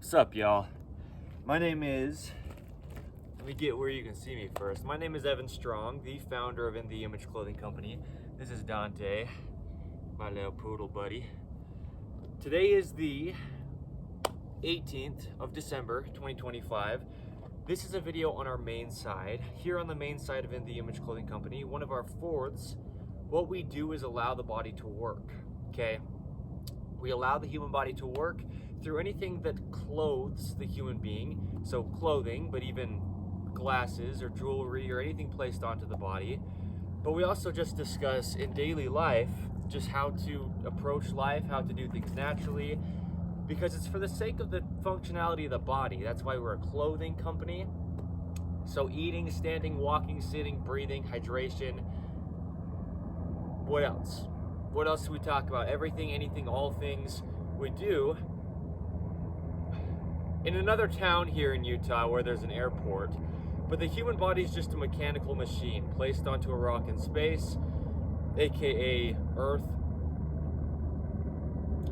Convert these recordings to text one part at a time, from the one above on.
What's up, y'all? My name is, let me get where you can see me first. My name is Evan Strong, the founder of In The Image Clothing Company. This is Dante, my little poodle buddy. Today is the 18th of December, 2025. This is a video on our main side. Here on the main side of In The Image Clothing Company, one of our fourths, what we do is allow the body to work, okay? We allow the human body to work through anything that clothes the human being, so clothing, but even glasses or jewelry or anything placed onto the body. But we also just discuss in daily life just how to approach life, how to do things naturally, because it's for the sake of the functionality of the body. That's why we're a clothing company. So eating, standing, walking, sitting, breathing, hydration. What else? What else do we talk about? Everything, anything, all things we do. In another town here in Utah where there's an airport, but the human body is just a mechanical machine placed onto a rock in space, aka Earth.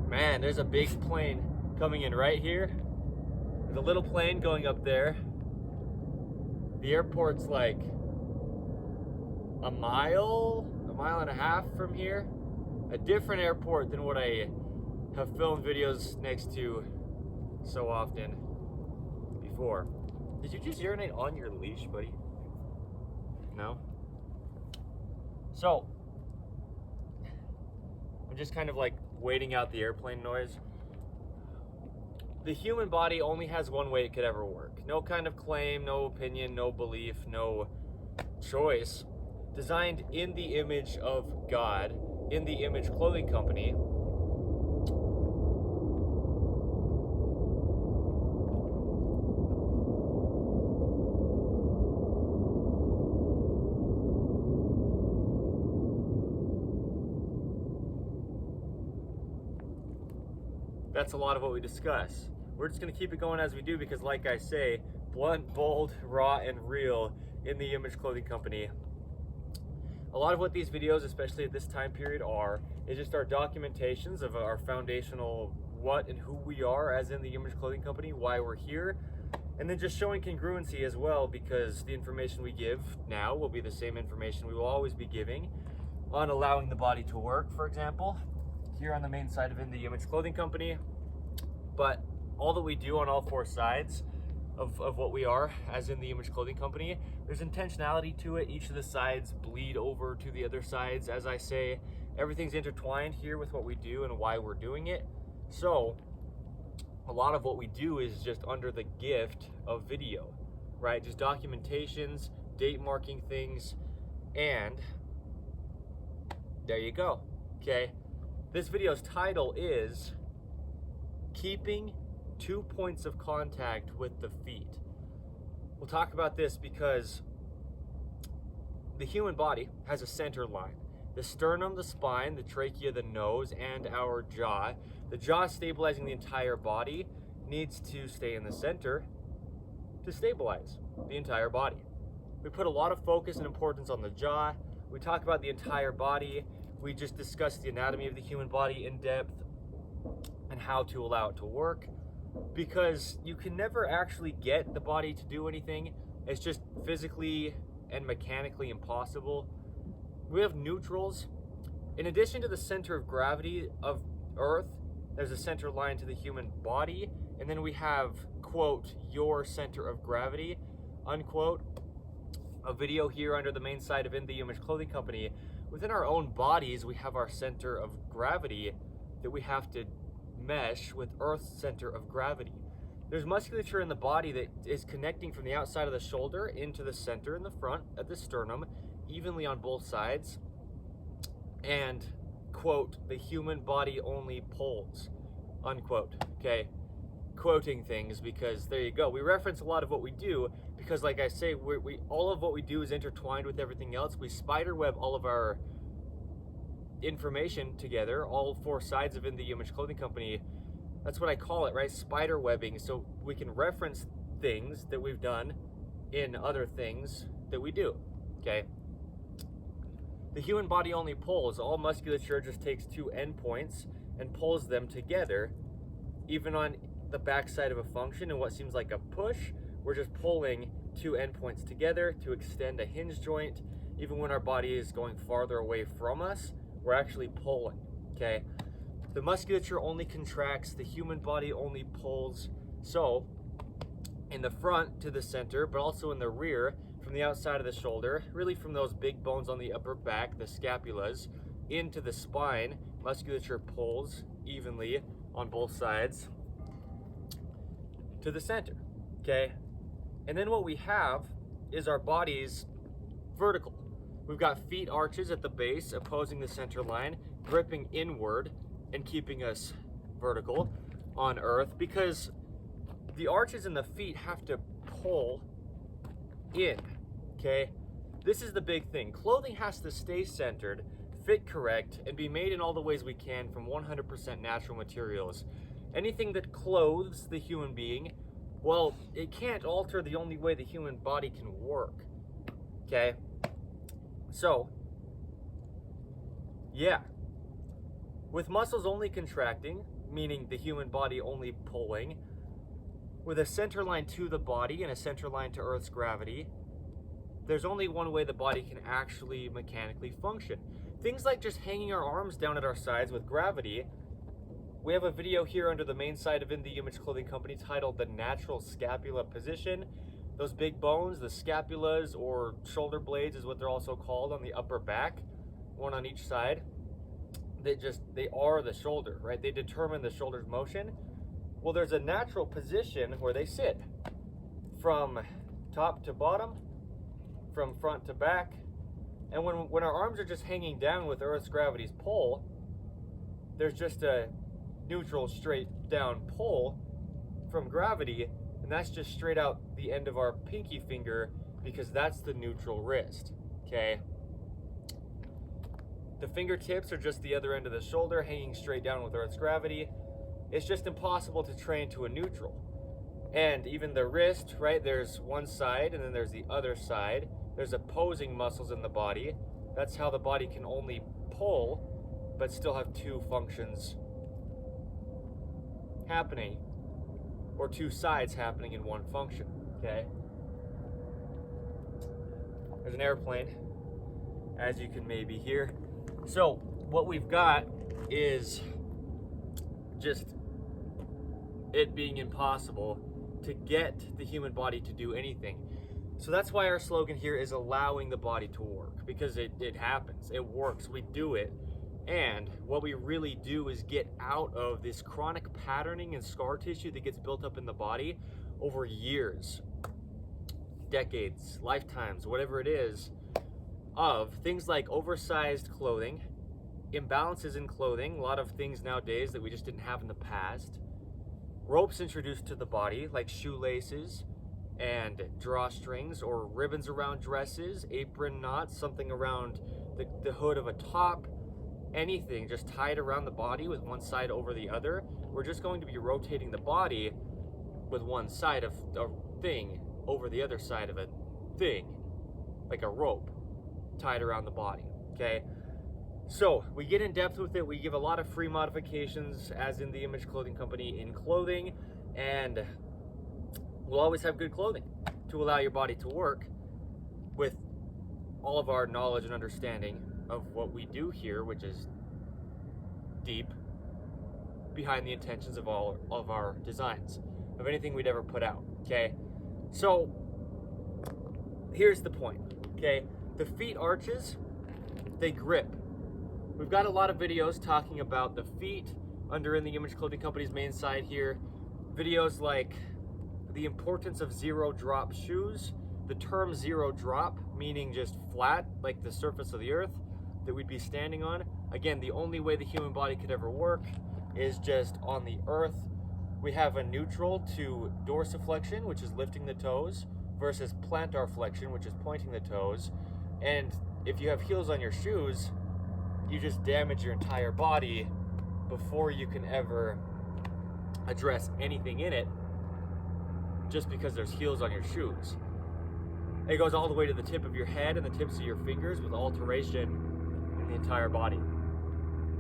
Man, there's a big plane coming in right here. There's a little plane going up there. The airport's like a mile and a half from here. A different airport than what I have filmed videos next to so often before. Did you just urinate on your leash, buddy? No? So, I'm just kind of like waiting out the airplane noise. The human body only has one way it could ever work. No kind of claim, no opinion, no belief, no choice. Designed in the image of God, in the Image Clothing Company. That's a lot of what we discuss. We're just going to keep it going as we do because, like I say, blunt, bold, raw, and real in the Image Clothing Company. A lot of what these videos, especially at this time period, is just our documentations of our foundational what and who we are as in the Image Clothing Company, why we're here, and then just showing congruency as well, because the information we give now will be the same information we will always be giving on allowing the body to work, for example, here on the main side of In The Image Clothing Company. But all that we do on all four sides of what we are as In The Image Clothing Company, there's intentionality to it. Each of the sides bleed over to the other sides. As I say, everything's intertwined here with what we do and why we're doing it. So a lot of what we do is just under the gift of video, right? Just documentations, date marking things, and there you go. Okay, this video's title is Keeping 2 points of contact with the feet. We'll talk about this because the human body has a center line. The sternum, the spine, the trachea, the nose, and our jaw. The jaw stabilizing the entire body needs to stay in the center to stabilize the entire body. We put a lot of focus and importance on the jaw. We talk about the entire body. We just discussed the anatomy of the human body in depth and how to allow it to work, because you can never actually get the body to do anything. It's just physically and mechanically impossible. We have neutrals. In addition to the center of gravity of Earth, there's a center line to the human body, and then we have, quote, your center of gravity, unquote. A video here under the main side of In The Image Clothing Company. Within our own bodies, we have our center of gravity that we have to mesh with Earth's center of gravity. There's musculature in the body that is connecting from the outside of the shoulder into the center in the front at the sternum, evenly on both sides. And, quote, the human body only pulls, unquote. Okay, quoting things because there you go. We reference a lot of what we do because, like I say, we all of what we do is intertwined with everything else. We spiderweb all of our information together, all four sides of In The Image Clothing Company. That's what I call it, right? Spider webbing. So we can reference things that we've done in other things that we do. Okay. The human body only pulls. All musculature just takes two endpoints and pulls them together, even on the backside of a function and what seems like a push, we're just pulling two endpoints together to extend a hinge joint. Even when our body is going farther away from us, we're actually pulling, okay? The musculature only contracts, the human body only pulls. So in the front to the center, but also in the rear, from the outside of the shoulder, really from those big bones on the upper back, the scapulas, into the spine, musculature pulls evenly on both sides to the center, okay? And then what we have is our bodies vertical. We've got feet arches at the base opposing the center line, gripping inward and keeping us vertical on earth, because the arches in the feet have to pull in, okay? This is the big thing. Clothing has to stay centered, fit correct, and be made in all the ways we can from 100% natural materials. Anything that clothes the human being, well, it can't alter the only way the human body can work, okay? So, yeah. With muscles only contracting, meaning the human body only pulling, with a center line to the body and a center line to Earth's gravity, there's only one way the body can actually mechanically function. Things like just hanging our arms down at our sides with gravity. We have a video here under the main site of In The Image Clothing Company titled The Natural Scapula Position. Those big bones, the scapulas or shoulder blades is what they're also called on the upper back, one on each side. They are the shoulder, right? They determine the shoulder's motion. Well, there's a natural position where they sit from top to bottom, from front to back. And when our arms are just hanging down with Earth's gravity's pull, there's just a neutral straight down pull from gravity, and that's just straight out the end of our pinky finger, because that's the neutral wrist, okay? The fingertips are just the other end of the shoulder, hanging straight down with Earth's gravity. It's just impossible to train to a neutral. And even the wrist, right, there's one side and then there's the other side. There's opposing muscles in the body. That's how the body can only pull, but still have two functions happening, or two sides happening in one function, okay? There's an airplane, as you can maybe hear. So what we've got is just it being impossible to get the human body to do anything. So that's why our slogan here is allowing the body to work, because it happens, it works, we do it. And what we really do is get out of this chronic patterning and scar tissue that gets built up in the body over years, decades, lifetimes, whatever it is, of things like oversized clothing, imbalances in clothing, a lot of things nowadays that we just didn't have in the past, ropes introduced to the body like shoelaces and drawstrings or ribbons around dresses, apron knots, something around the hood of a top, anything just tied around the body with one side over the other. We're just going to be rotating the body with one side of a thing over the other side of a thing, like a rope tied around the body, okay? So we get in depth with it. We give a lot of free modifications as In The Image Clothing Company in clothing, and we'll always have good clothing to allow your body to work with all of our knowledge and understanding of what we do here, which is deep behind the intentions of all of our designs, of anything we'd ever put out, okay? So here's the point, okay? The feet arches, they grip. We've got a lot of videos talking about the feet under In The Image Clothing Company's main site here. Videos like the importance of zero drop shoes, the term zero drop, meaning just flat, like the surface of the earth that we'd be standing on. Again, the only way the human body could ever work is just on the earth. We have a neutral to dorsiflexion, which is lifting the toes, versus plantar flexion, which is pointing the toes. And if you have heels on your shoes, you just damage your entire body before you can ever address anything in it, just because there's heels on your shoes. It goes all the way to the tip of your head and the tips of your fingers, with alteration in the entire body,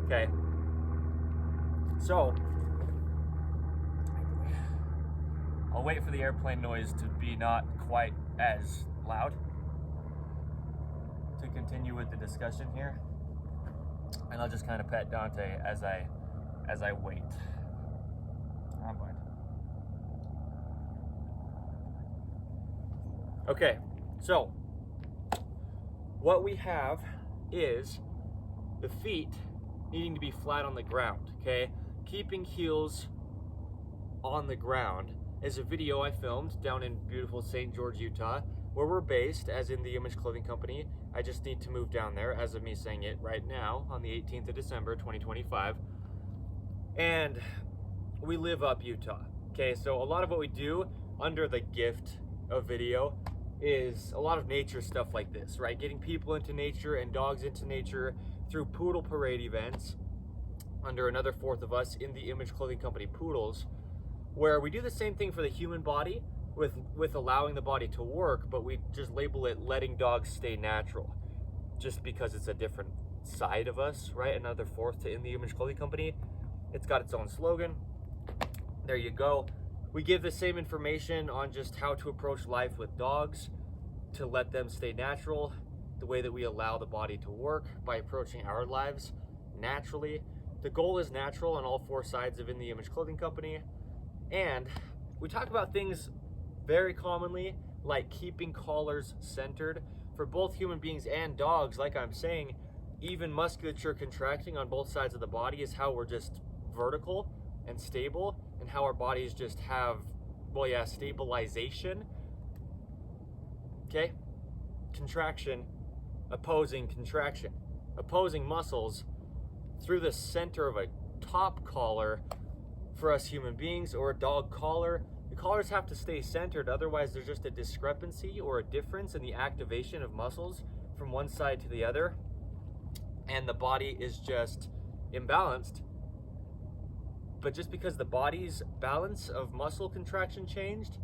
okay? So I'll wait for the airplane noise to be not quite as loud to continue with the discussion here. And I'll just kind of pet Dante as I wait. Oh, boy. Okay, so what we have is the feet needing to be flat on the ground, okay? Keeping heels on the ground is a video I filmed down in beautiful St. George, Utah, where we're based, as in the Image Clothing Company. I just need to move down there as of me saying it right now on the 18th of December, 2025. And we live up Utah, okay? So a lot of what we do under the gift of video is a lot of nature stuff like this, right? Getting people into nature and dogs into nature through poodle parade events under another fourth of us in the Image Clothing Company Poodles, where we do the same thing for the human body with allowing the body to work, but we just label it letting dogs stay natural, just because it's a different side of us, right? Another fourth to In the Image Clothing Company. It's got its own slogan. There you go. We give the same information on just how to approach life with dogs to let them stay natural, the way that we allow the body to work by approaching our lives naturally. The goal is natural on all four sides of In the Image Clothing Company. And we talk about things very commonly, like keeping collars centered for both human beings and dogs. Like I'm saying, even musculature contracting on both sides of the body is how we're just vertical and stable, and how our bodies just have, well, yeah, stabilization. Okay? Contraction, opposing contraction. Opposing muscles through the center of a top collar for us human beings, or a dog collar. The collars have to stay centered, otherwise there's just a discrepancy or a difference in the activation of muscles from one side to the other, and the body is just imbalanced. But just because the body's balance of muscle contraction changed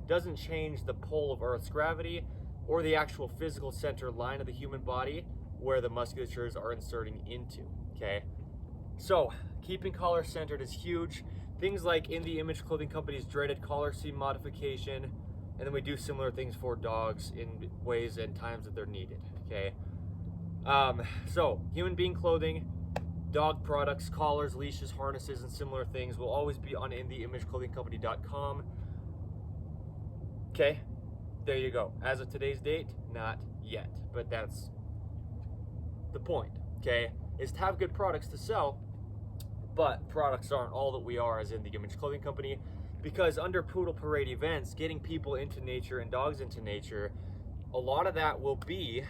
doesn't change the pull of Earth's gravity or the actual physical center line of the human body where the musculatures are inserting into, okay? So keeping collar centered is huge. Things like In the Image Clothing Company's dreaded collar seam modification, and then we do similar things for dogs in ways and times that they're needed, okay? So human being clothing, dog products, collars, leashes, harnesses, and similar things will always be on InTheImageClothingCompany.com. Okay, there you go. As of today's date, not yet, but that's the point, okay? Is to have good products to sell, but products aren't all that we are as In the Image Clothing Company, because under Poodle Parade events, getting people into nature and dogs into nature, a lot of that will be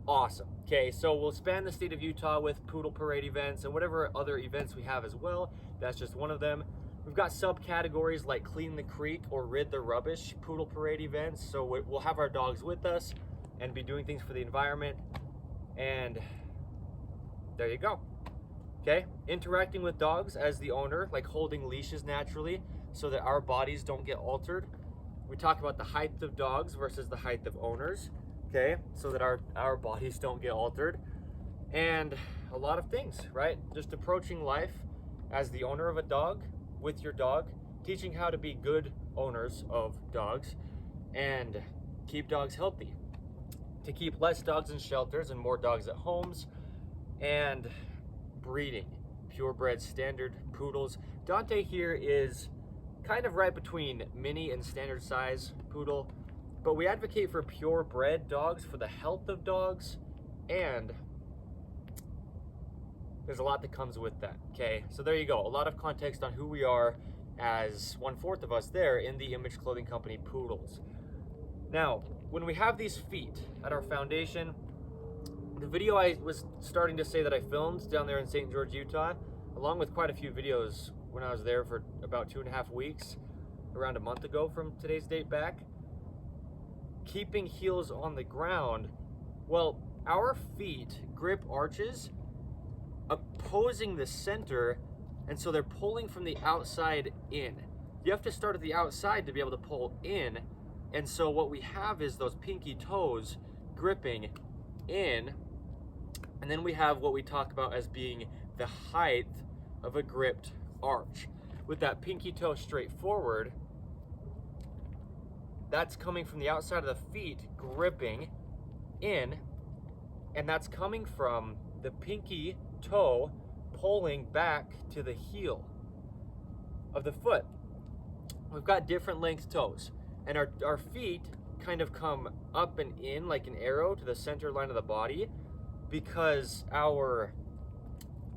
awesome. Okay, so we'll span the state of Utah with Poodle Parade events and whatever other events we have as well. That's just one of them. We've got subcategories like Clean the Creek or Rid the Rubbish Poodle Parade events. So we'll have our dogs with us and be doing things for the environment. And there you go. Okay, interacting with dogs as the owner, like holding leashes naturally so that our bodies don't get altered. We talk about the height of dogs versus the height of owners. Okay, so that our bodies don't get altered, and a lot of things, right? Just approaching life as the owner of a dog with your dog, teaching how to be good owners of dogs and keep dogs healthy, to keep less dogs in shelters and more dogs at homes, and breeding purebred standard poodles. Dante here is kind of right between mini and standard size poodle, but we advocate for purebred dogs for the health of dogs, and there's a lot that comes with that, okay? So there you go, a lot of context on who we are as 1/4 of us there in the Image Clothing Company Poodles. Now, when we have these feet at our foundation, the video I was starting to say that I filmed down there in St. George, Utah, along with quite a few videos when I was there for about 2.5 weeks, around a month ago from today's date back, keeping heels on the ground, well, our feet grip arches opposing the center, and so they're pulling from the outside in. You have to start at the outside to be able to pull in, and so what we have is those pinky toes gripping in, and then we have what we talk about as being the height of a gripped arch. with that pinky toe straight forward, that's coming from the outside of the feet, gripping in, and that's coming from the pinky toe pulling back to the heel of the foot. We've got different length toes, and our feet kind of come up and in like an arrow to the center line of the body, because our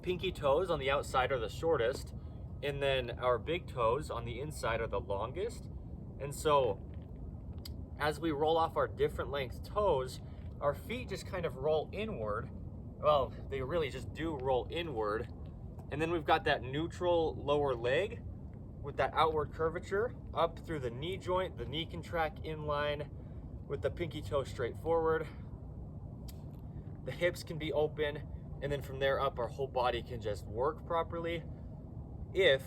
pinky toes on the outside are the shortest, and then our big toes on the inside are the longest. And so as we roll off our different length toes, our feet just kind of roll inward. Well, they really just do roll inward. And then we've got that neutral lower leg with that outward curvature up through the knee joint. The knee can track in line with the pinky toe straight forward. The hips can be open, and then from there up, our whole body can just work properly if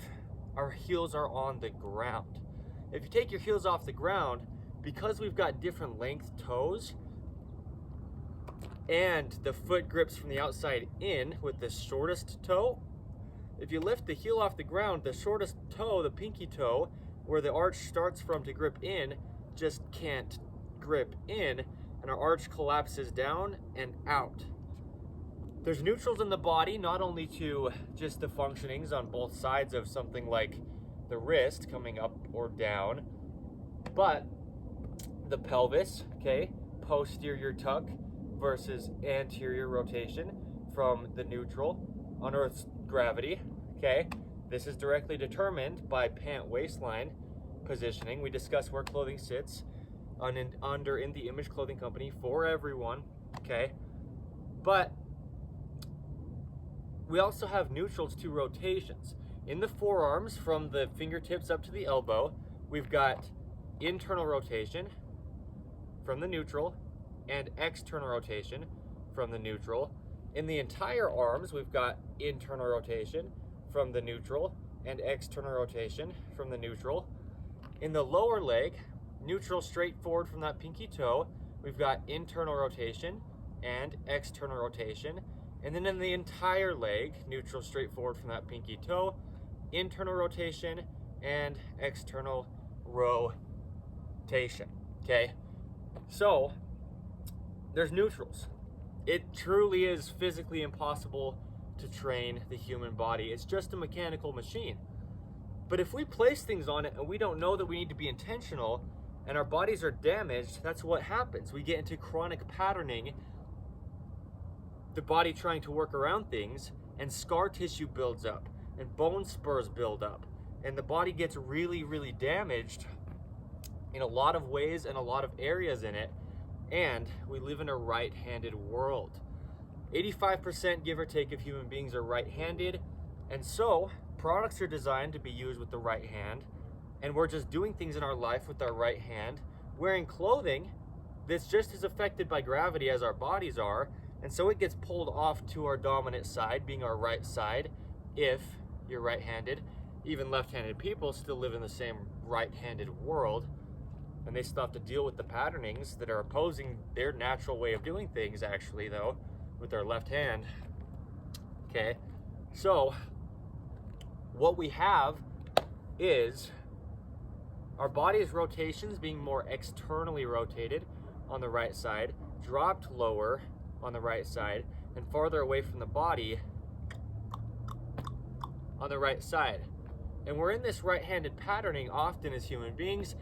our heels are on the ground. If you take your heels off the ground, because we've got different length toes, and the foot grips from the outside in with the shortest toe, if you lift the heel off the ground, the shortest toe, the pinky toe, where the arch starts from to grip in, just can't grip in, and our arch collapses down and out. There's neutrals in the body, not only to just the functionings on both sides of something like the wrist coming up or down, but the pelvis, okay, posterior tuck versus anterior rotation from the neutral on Earth's gravity, okay? This is directly determined by pant waistline positioning. We discuss where clothing sits under In the Image Clothing Company for everyone, okay? But we also have neutrals to rotations. In the forearms, from the fingertips up to the elbow, we've got internal rotation from the neutral and external rotation from the neutral. In the entire arms, we've got internal rotation from the neutral and external rotation from the neutral. In the lower leg, neutral straight forward from that pinky toe, we've got internal rotation and external rotation. And then in the entire leg, neutral straight forward from that pinky toe, internal rotation and external rotation, okay? So there's neutrals. It truly is physically impossible to train the human body. It's just a mechanical machine. But if we place things on it and we don't know that we need to be intentional, and our bodies are damaged, that's what happens. We get into chronic patterning, the body trying to work around things, and scar tissue builds up, and bone spurs build up, and the body gets really, really damaged in a lot of ways and a lot of areas in it. And we live in a right-handed world. 85%, give or take, of human beings are right-handed, and so products are designed to be used with the right hand, and we're just doing things in our life with our right hand, wearing clothing that's just as affected by gravity as our bodies are, and so it gets pulled off to our dominant side, being our right side, if you're right-handed. Even left-handed people still live in the same right-handed world, and they still have to deal with the patternings that are opposing their natural way of doing things, actually, though, with their left hand. Okay, so what we have is our body's rotations being more externally rotated on the right side, dropped lower on the right side, and farther away from the body on the right side. And we're in this right-handed patterning often as human beings.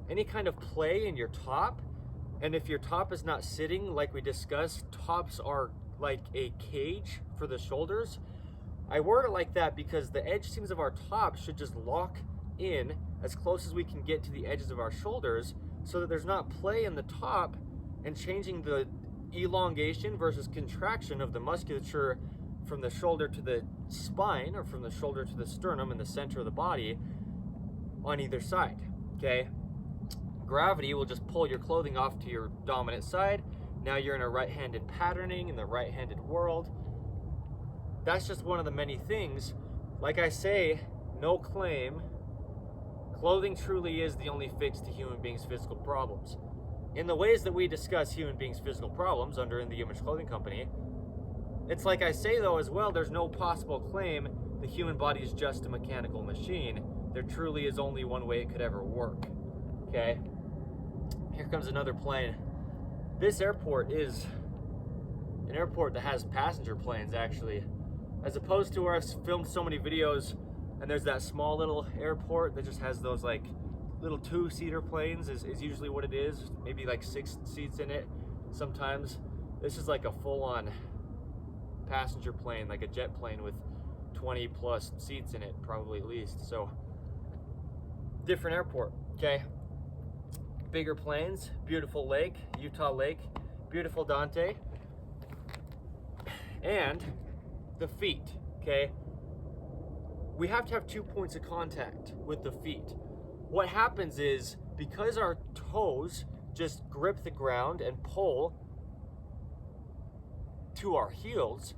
Any kind of play in your top, and if your top is not sitting, like we discussed, tops are like a cage for the shoulders. I word it like that because the edge seams of our top should just lock in as close as we can get to the edges of our shoulders, so that there's not play in the top and changing the elongation versus contraction of the musculature from the shoulder to the spine, or from the shoulder to the sternum in the center of the body on either side, okay? Gravity will just pull your clothing off to your dominant side. Now you're in a right-handed patterning in the right-handed world. That's just one of the many things. Like I say, no claim. Clothing truly is the only fix to human beings' physical problems. In the ways that we discuss human beings' physical problems under In the Image Clothing Company, it's like I say though as well, there's no possible claim the human body is just a mechanical machine. there truly is only one way it could ever work. Okay, here comes another plane. This airport is an airport that has passenger planes, actually, as opposed to where I've filmed so many videos and there's that small little airport that just has those like little 2-seater planes is usually what it is, maybe like 6 seats in it sometimes. This is like a full-on passenger plane, like a jet plane with 20 plus seats in it, probably at least. So different airport. Okay, bigger planes, beautiful lake, Utah Lake, beautiful Dante, and the feet. Okay, we have to have 2 points of contact with the feet. What happens is, because our toes just grip the ground and pull to our heels,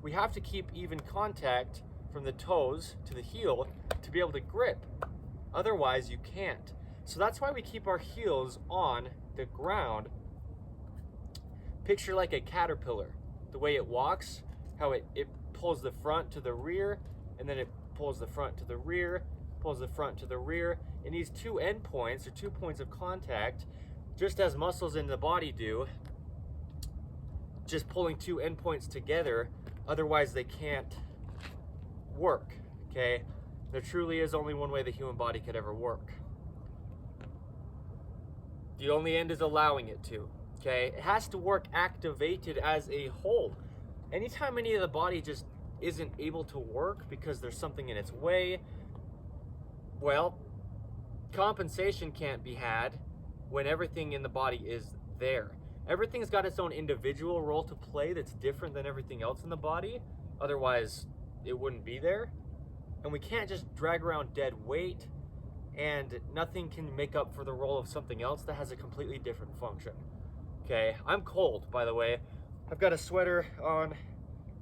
we have to keep even contact from the toes to the heel to be able to grip. Otherwise, you can't. So that's why we keep our heels on the ground. Picture like a caterpillar, the way it walks, how it pulls the front to the rear, and then it pulls the front to the rear, pulls the front to the rear. And these 2 end points, or 2 points of contact, just as muscles in the body do, just pulling 2 end points together, otherwise they can't work. Okay, there truly is only one way the human body could ever work. The only end is allowing it to. Okay, it has to work activated as a whole. Anytime any of the body just isn't able to work because there's something in its way, well, compensation can't be had when everything in the body is there. Everything's got its own individual role to play that's different than everything else in the body. Otherwise, it wouldn't be there. And we can't just drag around dead weight and nothing can make up for the role of something else that has a completely different function. Okay, I'm cold, by the way. I've got a sweater on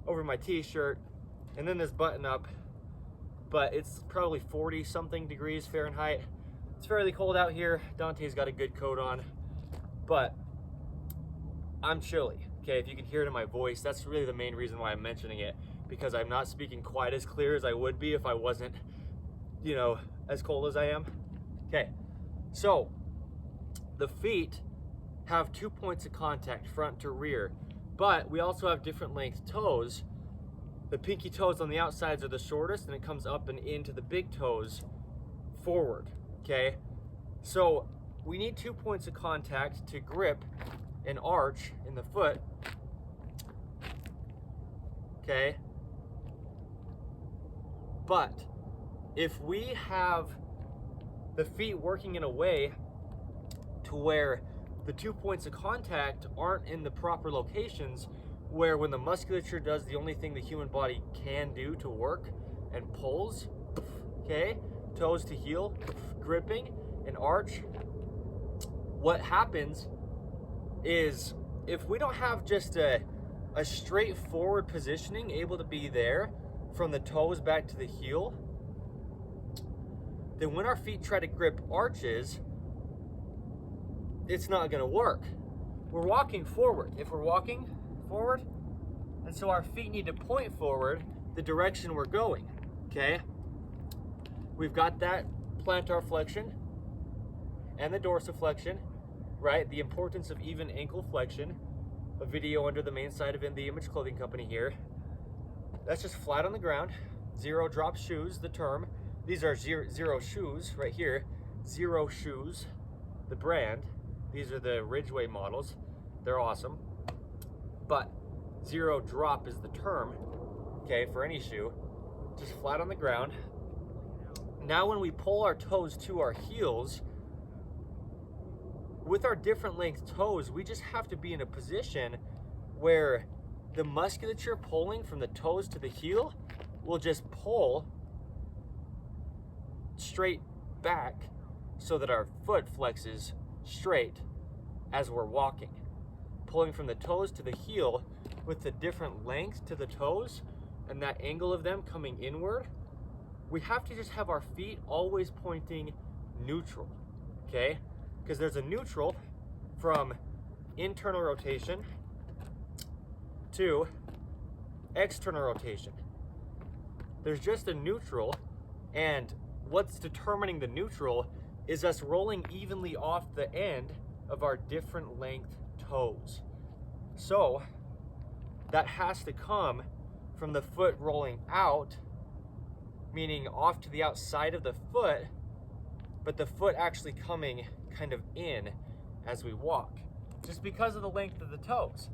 over my t-shirt and then this button up, but it's probably 40 something degrees Fahrenheit. It's fairly cold out here. Dante's got a good coat on, but I'm chilly. Okay, if you can hear it in my voice, that's really the main reason why I'm mentioning it, because I'm not speaking quite as clear as I would be if I wasn't, you know, as cold as I am. Okay, so the feet have 2 points of contact, front to rear, but we also have different length toes. The pinky toes on the outsides are the shortest, and it comes up and into the big toes forward. Okay, so we need 2 points of contact to grip an arch in the foot. Okay, but if we have the feet working in a way to where the 2 points of contact aren't in the proper locations, where when the musculature does the only thing the human body can do to work and pulls, okay, toes to heel, gripping an arch, what happens is, if we don't have just a straightforward positioning able to be there from the toes back to the heel, then when our feet try to grip arches, it's not going to work. We're walking forward. If we're walking forward, and so our feet need to point forward the direction we're going. Okay, we've got that plantar flexion and the dorsiflexion, right? The importance of even ankle flexion. A video under the main site of In The Image Clothing Company here. That's just flat on the ground. Zero drop shoes, the term. These are zero shoes right here. Zero shoes, the brand. These are the Ridgeway models. They're awesome. But zero drop is the term, okay, for any shoe. Just flat on the ground. Now when we pull our toes to our heels, with our different length toes, we just have to be in a position where the musculature pulling from the toes to the heel will just pull straight back so that our foot flexes straight as we're walking. Pulling from the toes to the heel with the different length to the toes and that angle of them coming inward, we have to just have our feet always pointing neutral, okay? Because there's a neutral from internal rotation to external rotation. There's just a neutral, and what's determining the neutral is us rolling evenly off the end of our different length toes. So that has to come from the foot rolling out, meaning off to the outside of the foot, but the foot actually coming kind of in as we walk, just because of the length of the toes.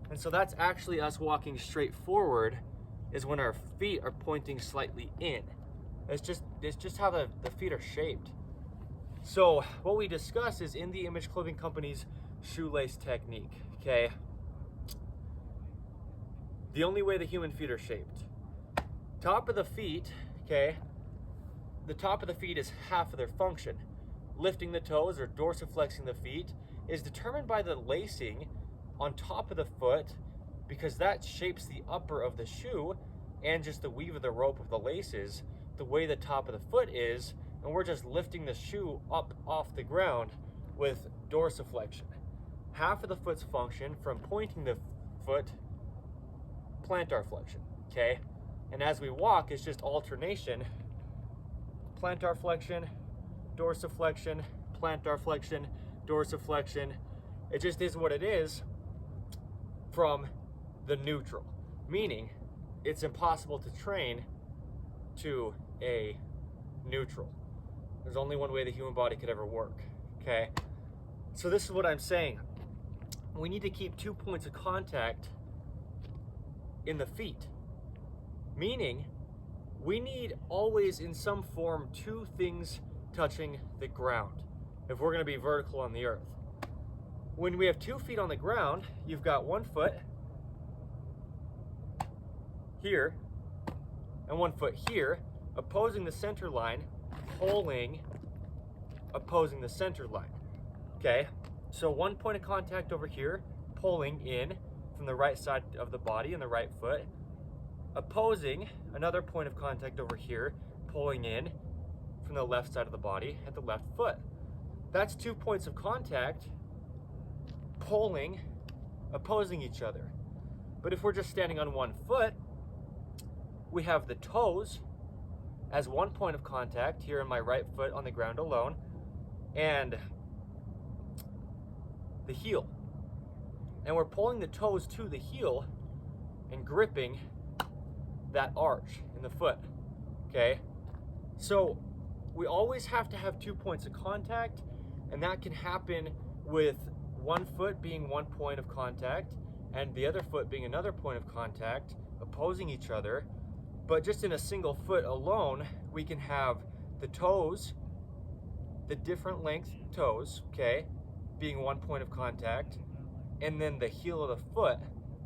And so that's actually us walking straight forward, is when our feet are pointing slightly in. It's just how the feet are shaped. So what we discuss is In the Image Clothing Company's shoelace technique, okay? The only way the human feet are shaped. Top of the feet, okay? The top of the feet is half of their function. Lifting the toes or dorsiflexing the feet is determined by the lacing on top of the foot, because that shapes the upper of the shoe and just the weave of the rope of the laces the way the top of the foot is, and we're just lifting the shoe up off the ground with dorsiflexion. Half of the foot's function from pointing the foot, plantar flexion, okay? And as we walk, it's just alternation, plantar flexion, dorsiflexion, plantar flexion, dorsiflexion. It just is what it is from the neutral, meaning it's impossible to train to a neutral. There's only one way the human body could ever work, okay? So this is what I'm saying. We need to keep 2 points of contact in the feet, meaning we need always in some form 2 things touching the ground if we're going to be vertical on the earth. When we have 2 feet on the ground, you've got 1 foot here and 1 foot here, opposing the center line, pulling, opposing the center line, okay? So 1 point of contact over here, pulling in from the right side of the body and the right foot, opposing another point of contact over here, pulling in from the left side of the body at the left foot. That's 2 points of contact, pulling, opposing each other. But if we're just standing on 1 foot, we have the toes as 1 point of contact here in my right foot on the ground alone, and the heel. And we're pulling the toes to the heel and gripping that arch in the foot, okay? So we always have to have 2 points of contact, and that can happen with 1 foot being 1 point of contact and the other foot being another point of contact, opposing each other. But just in a single foot alone, we can have the toes, the different length toes, okay, being 1 point of contact, and then the heel of the foot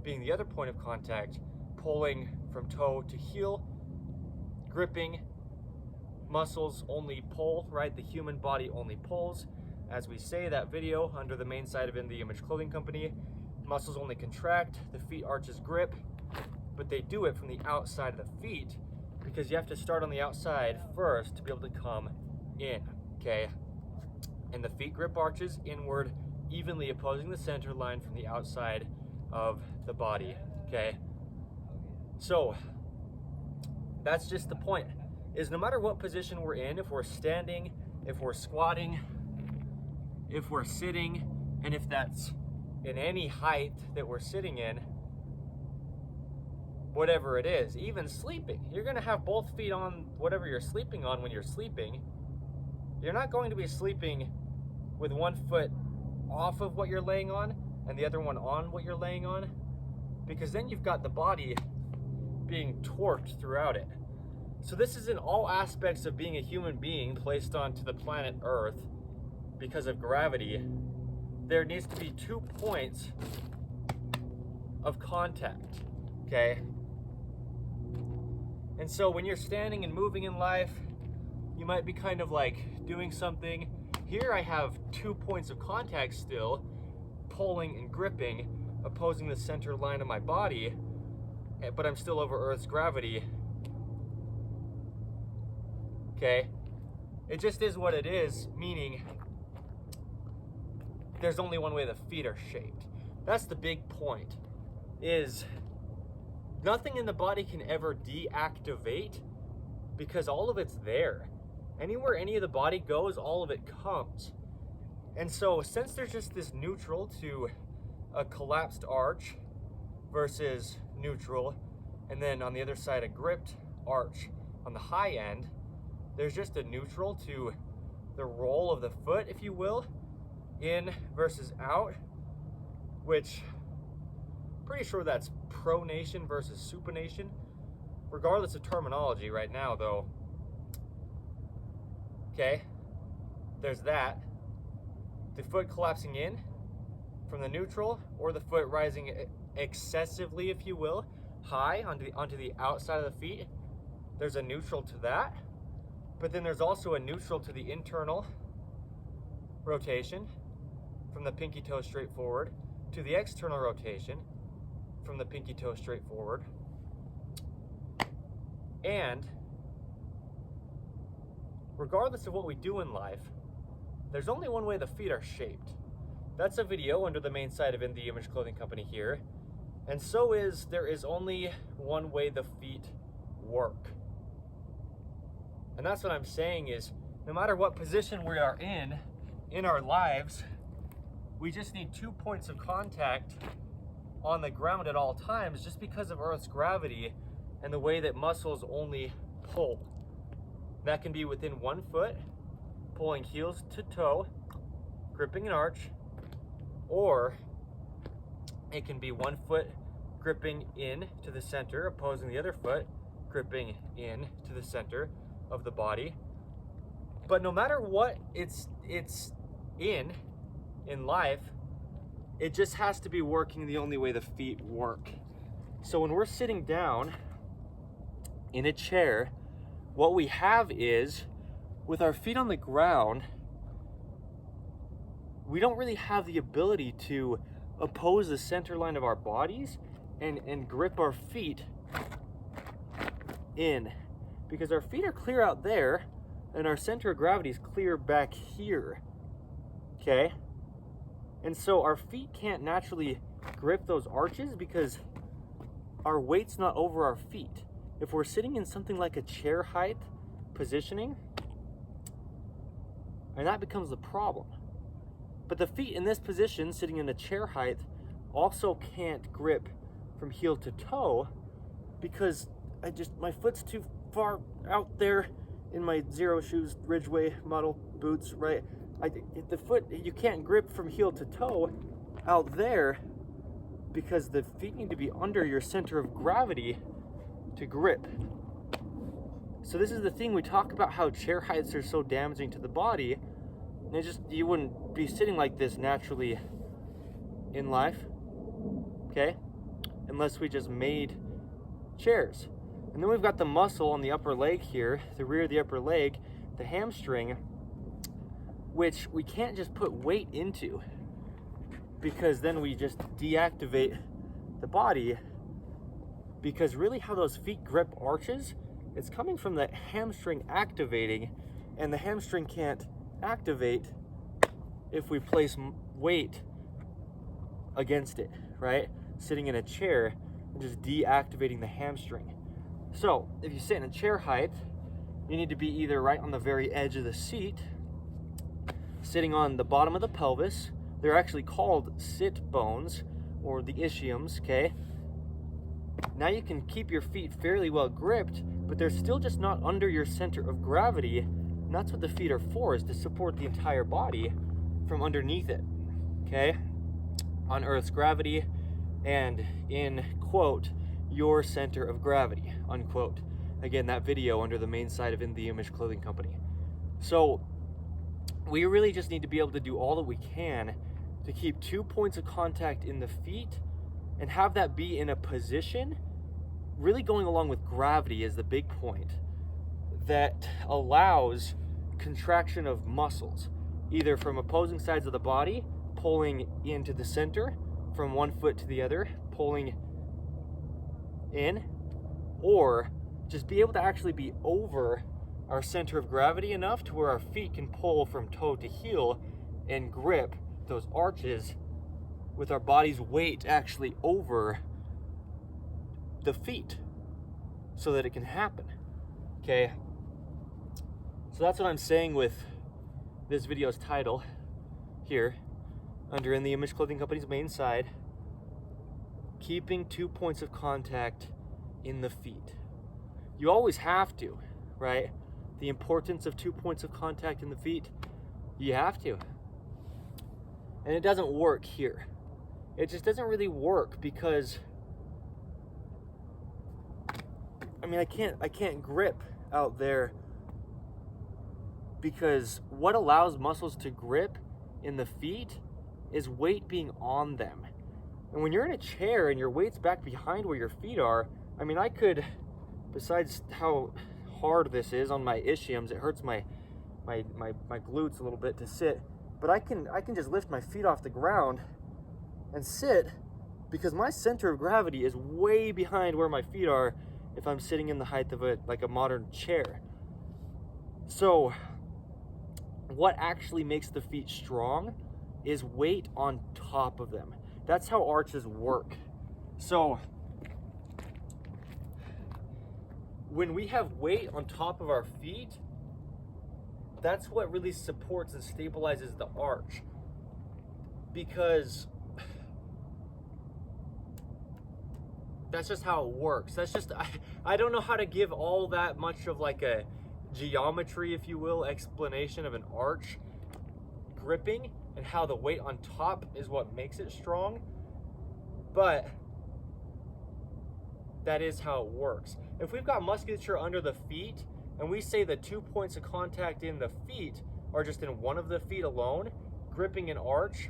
being the other point of contact, pulling from toe to heel, gripping. Muscles only pull, right? The human body only pulls. As we say that video under the main site of In the Image Clothing Company, muscles only contract, the feet arches grip, but they do it from the outside of the feet because you have to start on the outside first to be able to come in, okay? And the feet grip arches inward, evenly opposing the center line from the outside of the body, okay? So that's just the point, is no matter what position we're in, if we're standing, if we're squatting, if we're sitting, and if that's in any height that we're sitting in, whatever it is, even sleeping, you're gonna have both feet on whatever you're sleeping on when you're sleeping. You're not going to be sleeping with 1 foot off of what you're laying on and the other one on what you're laying on, because then you've got the body being torqued throughout it. So this is in all aspects of being a human being placed onto the planet Earth because of gravity. There needs to be 2 points of contact, okay? And so when you're standing and moving in life, you might be kind of like doing something. Here I have 2 points of contact still, pulling and gripping, opposing the center line of my body, but I'm still over Earth's gravity, okay? It just is what it is, meaning there's only one way the feet are shaped. That's the big point, is nothing in the body can ever deactivate because all of it's there. Anywhere any of the body goes, all of it comes. And so since there's just this neutral to a collapsed arch versus neutral, and then on the other side a gripped arch on the high end, there's just a neutral to the roll of the foot, if you will, in versus out, which pretty sure that's pronation versus supination, regardless of terminology right now though. Okay, there's that. The foot collapsing in from the neutral, or the foot rising excessively, if you will, high onto the outside of the feet. There's a neutral to that, but then there's also a neutral to the internal rotation from the pinky toe straight forward to the external rotation from the pinky toe straight forward. And regardless of what we do in life, there's only one way the feet are shaped. That's a video under the main site of In The Image Clothing Company here. And so there is only one way the feet work. And that's what I'm saying is, no matter what position we are in our lives, we just need 2 points of contact on the ground at all times, just because of Earth's gravity and the way that muscles only pull. That can be within 1 foot, pulling heels to toe, gripping an arch, or it can be 1 foot gripping in to the center, opposing the other foot, gripping in to the center of the body. But no matter what it's in life, it just has to be working the only way the feet work. So when we're sitting down in a chair, what we have is, with our feet on the ground, we don't really have the ability to oppose the center line of our bodies and grip our feet in, because our feet are clear out there and our center of gravity is clear back here. Okay? And so our feet can't naturally grip those arches because our weight's not over our feet. If we're sitting in something like a chair height positioning, and that becomes the problem. But the feet in this position, sitting in a chair height, also can't grip from heel to toe because my foot's too far out there in my Zero Shoes Ridgeway model boots, right? The foot, you can't grip from heel to toe out there because the feet need to be under your center of gravity to grip. So this is the thing, we talk about how chair heights are so damaging to the body, and you wouldn't be sitting like this naturally in life, okay? Unless we just made chairs. And then we've got the muscle on the upper leg here, the rear of the upper leg, the hamstring, which we can't just put weight into because then we just deactivate the body, because really how those feet grip arches, it's coming from the hamstring activating, and the hamstring can't activate if we place weight against it, right? Sitting in a chair and just deactivating the hamstring. So if you sit in a chair height, you need to be either right on the very edge of the seat, sitting on the bottom of the pelvis. They're actually called sit bones, or the ischiums, okay? Now you can keep your feet fairly well gripped, but they're still just not under your center of gravity. And that's what the feet are for, is to support the entire body from underneath it, okay? On Earth's gravity and in, quote, your center of gravity, unquote. Again, that video under the main site of In The Image Clothing Company. So we really just need to be able to do all that we can to keep 2 points of contact in the feet and have that be in a position really going along with gravity is the big point, that allows contraction of muscles, either from opposing sides of the body, pulling into the center, from 1 foot to the other, pulling in, or just be able to actually be over our center of gravity enough to where our feet can pull from toe to heel and grip those arches with our body's weight actually over the feet so that it can happen, okay? So that's what I'm saying with this video's title here, under In the Image Clothing Company's main side, keeping 2 points of contact in the feet. You always have to, right? The importance of 2 points of contact in the feet, you have to. And it doesn't work here. It just doesn't really work because, I mean, I can't grip out there, because what allows muscles to grip in the feet is weight being on them. And when you're in a chair and your weight's back behind where your feet are, I mean, I could, besides how hard this is on my ischiums, it hurts my glutes a little bit to sit, but I can just lift my feet off the ground and sit, because my center of gravity is way behind where my feet are if I'm sitting in the height of a modern chair. So what actually makes the feet strong is weight on top of them. That's how arches work. So when we have weight on top of our feet, that's what really supports and stabilizes the arch, because that's just how it works. That's just, I don't know how to give all that much of like a geometry, if you will, explanation of an arch gripping and how the weight on top is what makes it strong, but that is how it works. If we've got musculature under the feet and we say the 2 points of contact in the feet are just in one of the feet alone, gripping an arch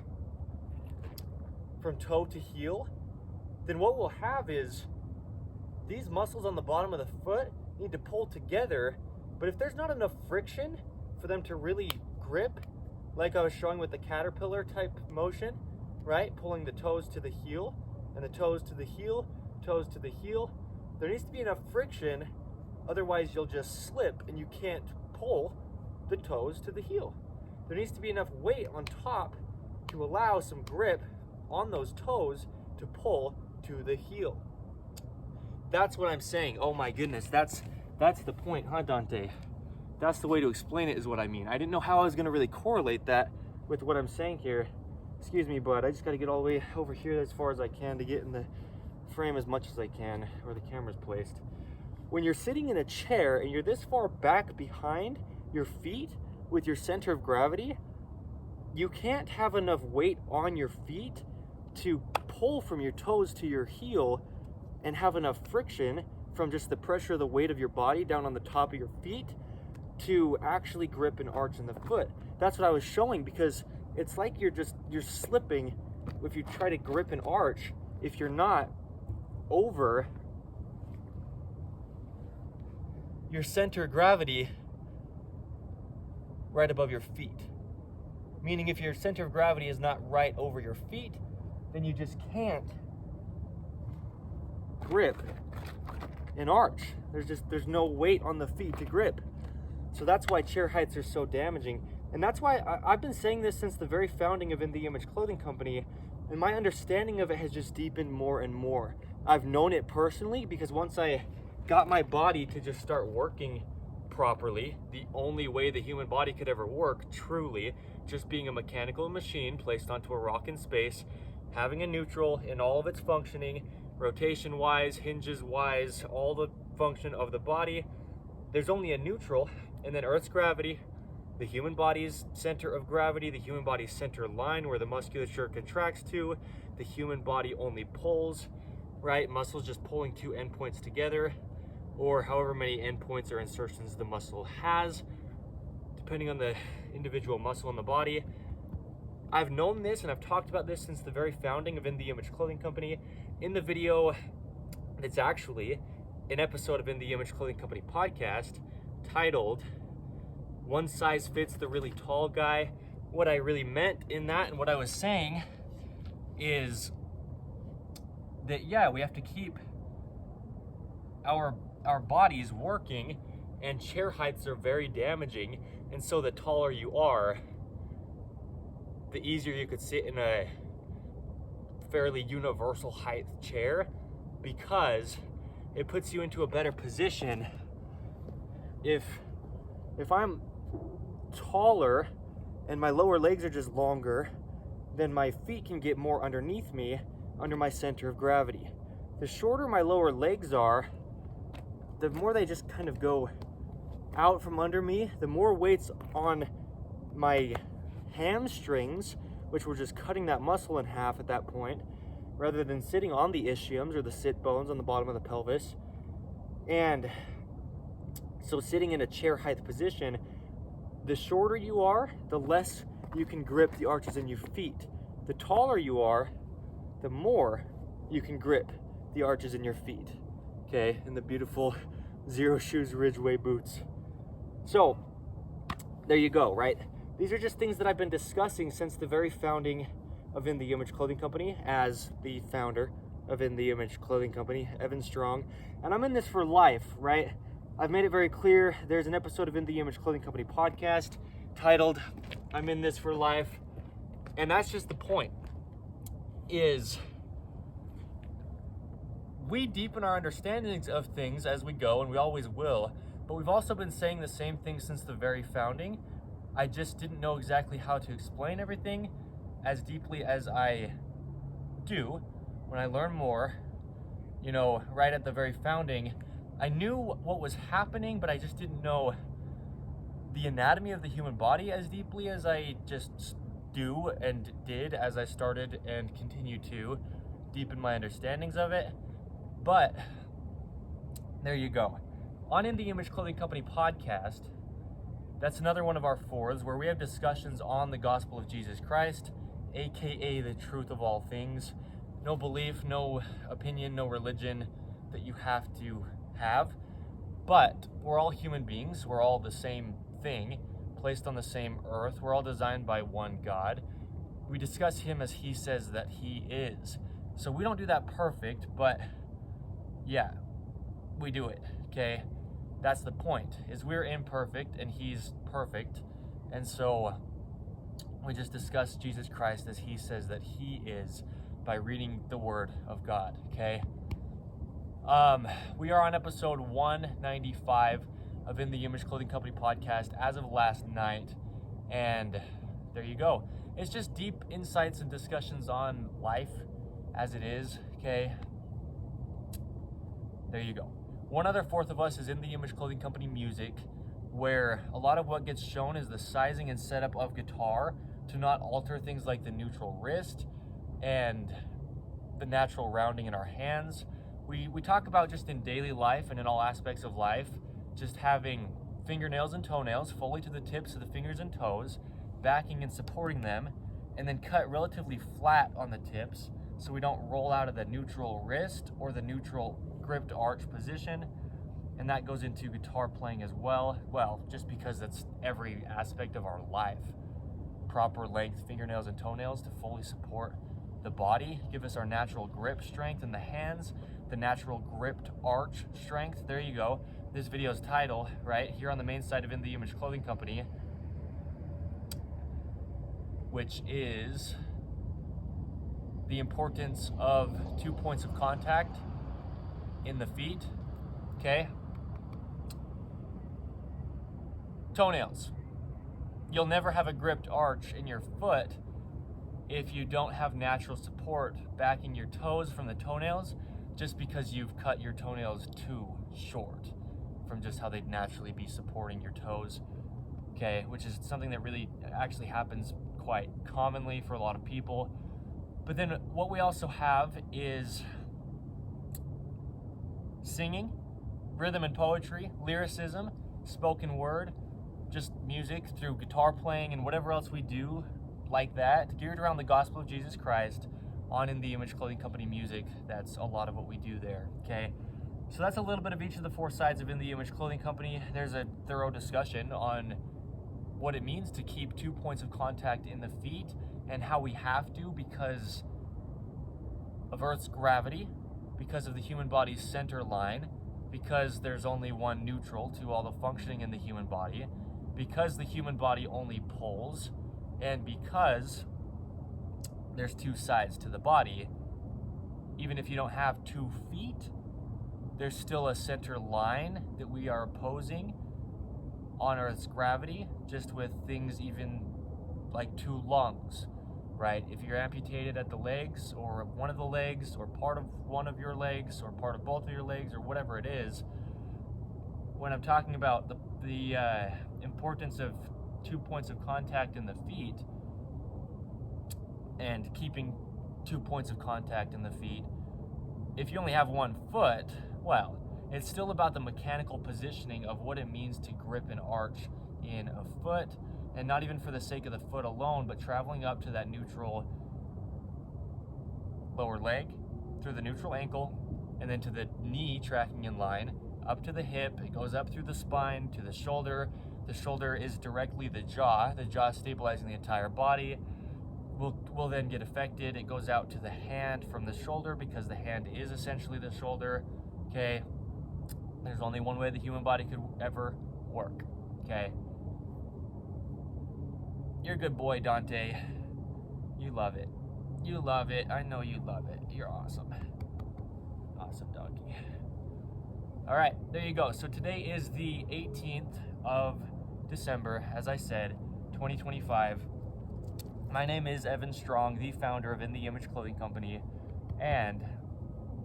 from toe to heel, then what we'll have is these muscles on the bottom of the foot need to pull together. But if there's not enough friction for them to really grip, like I was showing with the caterpillar type motion, right? Pulling the toes to the heel and the toes to the heel, toes to the heel. There needs to be enough friction, otherwise you'll just slip and you can't pull the toes to the heel. There needs to be enough weight on top to allow some grip on those toes to pull to the heel. That's what I'm saying. Oh my goodness, that's the point, huh, Dante? That's the way to explain it, is what I mean. I didn't know how I was gonna really correlate that with what I'm saying here. Excuse me, bud, I just gotta get all the way over here as far as I can to get in the frame as much as I can, where the camera's placed. When you're sitting in a chair and you're this far back behind your feet with your center of gravity, you can't have enough weight on your feet to pull from your toes to your heel and have enough friction from just the pressure of the weight of your body down on the top of your feet to actually grip an arch in the foot. That's what I was showing, because it's like you're slipping if you try to grip an arch if you're not over your center of gravity right above your feet. Meaning if your center of gravity is not right over your feet, then you just can't grip an arch. There's no weight on the feet to grip. So that's why chair heights are so damaging. And that's why I've been saying this since the very founding of In the Image Clothing Company, and my understanding of it has just deepened more and more. I've known it personally because once I got my body to just start working properly, the only way the human body could ever work, truly, just being a mechanical machine placed onto a rock in space, having a neutral in all of its functioning, rotation-wise, hinges-wise, all the function of the body. There's only a neutral, and then Earth's gravity, the human body's center of gravity, the human body's center line where the musculature contracts to, the human body only pulls, right? Muscles just pulling two endpoints together, or however many endpoints or insertions the muscle has, depending on the individual muscle in the body. I've known this and I've talked about this since the very founding of In the Image Clothing Company. In the video that's actually an episode of In the Image Clothing Company podcast titled One Size Fits the Really Tall Guy, what I really meant in that and what I was saying is that, yeah, we have to keep our bodies working, and chair heights are very damaging, and so the taller you are, the easier you could sit in a fairly universal height chair, because it puts you into a better position. If I'm taller and my lower legs are just longer, then my feet can get more underneath me, under my center of gravity. The shorter my lower legs are, the more they just kind of go out from under me, the more weight's on my hamstrings, which were just cutting that muscle in half at that point, rather than sitting on the ischiums or the sit bones on the bottom of the pelvis. And so sitting in a chair height position, the shorter you are, the less you can grip the arches in your feet. The taller you are, the more you can grip the arches in your feet. Okay, and the beautiful Zero Shoes Ridgeway boots. So, there you go, right? These are just things that I've been discussing since the very founding of In The Image Clothing Company, as the founder of In The Image Clothing Company, Evan Strong. And I'm in this for life, right? I've made it very clear. There's an episode of In The Image Clothing Company podcast titled, I'm in this for life. And that's just the point, is we deepen our understandings of things as we go, and we always will, but we've also been saying the same thing since the very founding. I just didn't know exactly how to explain everything as deeply as I do when I learn more. You know, right at the very founding, I knew what was happening, but I just didn't know the anatomy of the human body as deeply as I just do and did as I started and continue to deepen my understandings of it. But there you go. On In The Image Clothing Company podcast, that's another one of our fours where we have discussions on the gospel of Jesus Christ, aka the truth of all things. No belief, no opinion, no religion that you have to have. But we're all human beings. We're all the same thing, placed on the same earth. We're all designed by one God. We discuss him as he says that he is. So we don't do that perfect, but yeah, we do it, okay? That's the point, is we're imperfect and he's perfect. And so we just discuss Jesus Christ as he says that he is by reading the word of God, okay? We are on episode 195 of In The Image Clothing Company podcast as of last night. And there you go. It's just deep insights and discussions on life as it is, okay? There you go. One other fourth of us is In The Image Clothing Company music, where a lot of what gets shown is the sizing and setup of guitar to not alter things like the neutral wrist and the natural rounding in our hands. We talk about just in daily life and in all aspects of life, just having fingernails and toenails fully to the tips of the fingers and toes, backing and supporting them, and then cut relatively flat on the tips so we don't roll out of the neutral wrist or the neutral gripped arch position. And that goes into guitar playing as well. Well, just because that's every aspect of our life. Proper length fingernails and toenails to fully support the body, give us our natural grip strength in the hands, the natural gripped arch strength. There you go. This video's title, right here on the main side of In The Image Clothing Company, which is the importance of 2 points of contact in the feet, okay? Toenails. You'll never have a gripped arch in your foot if you don't have natural support backing your toes from the toenails, just because you've cut your toenails too short from just how they'd naturally be supporting your toes, okay? Which is something that really actually happens quite commonly for a lot of people. But then what we also have is singing, rhythm and poetry, lyricism, spoken word, just music through guitar playing and whatever else we do like that, geared around the gospel of Jesus Christ on In The Image Clothing Company music. That's a lot of what we do there, okay? So that's a little bit of each of the four sides of In The Image Clothing Company. There's a thorough discussion on what it means to keep 2 points of contact in the feet and how we have to because of Earth's gravity, because of the human body's center line, because there's only one neutral to all the functioning in the human body, because the human body only pulls, and because there's two sides to the body. Even if you don't have 2 feet, there's still a center line that we are opposing on Earth's gravity, just with things even like 2 lungs, right? If you're amputated at the legs, or one of the legs, or part of one of your legs, or part of both of your legs, or whatever it is, when I'm talking about the importance of 2 points of contact in the feet and keeping 2 points of contact in the feet, if you only have 1 foot, well, it's still about the mechanical positioning of what it means to grip an arch in a foot, and not even for the sake of the foot alone, but traveling up to that neutral lower leg, through the neutral ankle, and then to the knee tracking in line, up to the hip. It goes up through the spine to the shoulder. The shoulder is directly the jaw stabilizing the entire body. Will then get affected. It goes out to the hand from the shoulder, because the hand is essentially the shoulder. Okay, there's only one way the human body could ever work. Okay, you're a good boy, Dante. You love it. You love it. I know you love it. You're awesome. Awesome donkey. All right, there you go. So today is the 18th of December, as I said, 2025. My name is Evan Strong, the founder of In the Image Clothing Company, and